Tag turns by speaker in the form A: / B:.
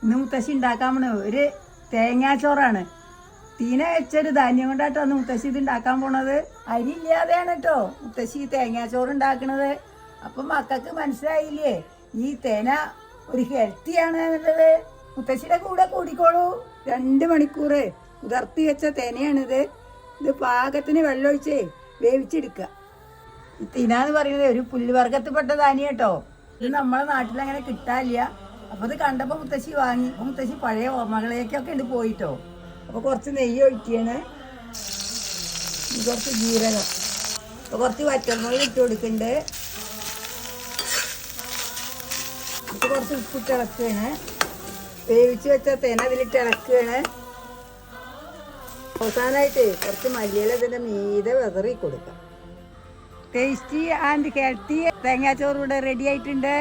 A: ഇന്ന് മുത്തശ്ശി ഉണ്ടാക്കാൻ പോണ ഒരു തേങ്ങാച്ചോറാണ്. തീന വെച്ചൊരു ധാന്യം കൊണ്ടാട്ടോ അന്ന് മുത്തശ്ശി ഇത് ഉണ്ടാക്കാൻ പോണത്. അരി ഇല്ലാതെയാണ് കേട്ടോ മുത്തശ്ശി തേങ്ങാച്ചോറ് ഉണ്ടാക്കണത്. അപ്പം മക്കൾക്ക് മനസ്സിലായില്ലേ ഈ തേന ഒരു ഹെൽത്തിയാണ് എന്നുള്ളത്. മുത്തശ്ശിയുടെ കൂടെ കൂടിക്കോളൂ. 2 മണിക്കൂർ കുതിർത്തി വെച്ച തേനയാണിത്. ഇത് പാകത്തിന് വെള്ളമൊഴിച്ചേ വേവിച്ചെടുക്കുക. തിനാന്ന് പറയുന്നത് ഒരു പുല്ലുവർഗത്തിൽപ്പെട്ട ധാന്യം കേട്ടോ. ഇത് നമ്മളെ നാട്ടിൽ അങ്ങനെ കിട്ടാനില്ല. അപ്പോൾ ഇത് കണ്ടപ്പോൾ മുത്തശ്ശി വാങ്ങി. അപ്പോൾ മുത്തശ്ശി പഴയ ഓർമ്മകളിലേക്കൊക്കെ ഉണ്ട് പോയിട്ടോ. അപ്പോൾ കുറച്ച് നെയ്യ് ഒഴിക്കുകയാണ്, കുറച്ച് ജീരകം, അപ്പോൾ കുറച്ച് വറ്റൽമുളക് ഇട്ട് കൊടുക്കുന്നുണ്ട്, ഇത് കുറച്ച് ഉപ്പിട്ട് ഇളക്കുകയാണ്. വേവിച്ച് വെച്ച തേന അതിലിട്ട് ഇളക്കുകയാണ്. അവസാനമായിട്ട് കുറച്ച് മല്ലിയില ഇതിൻ്റെ മീതെ വെതറി കൊടുക്കാം. ടേസ്റ്റി ആൻഡ് ഹെൽത്തി തേങ്ങാച്ചോറ് ഇവിടെ റെഡി ആയിട്ടുണ്ട്.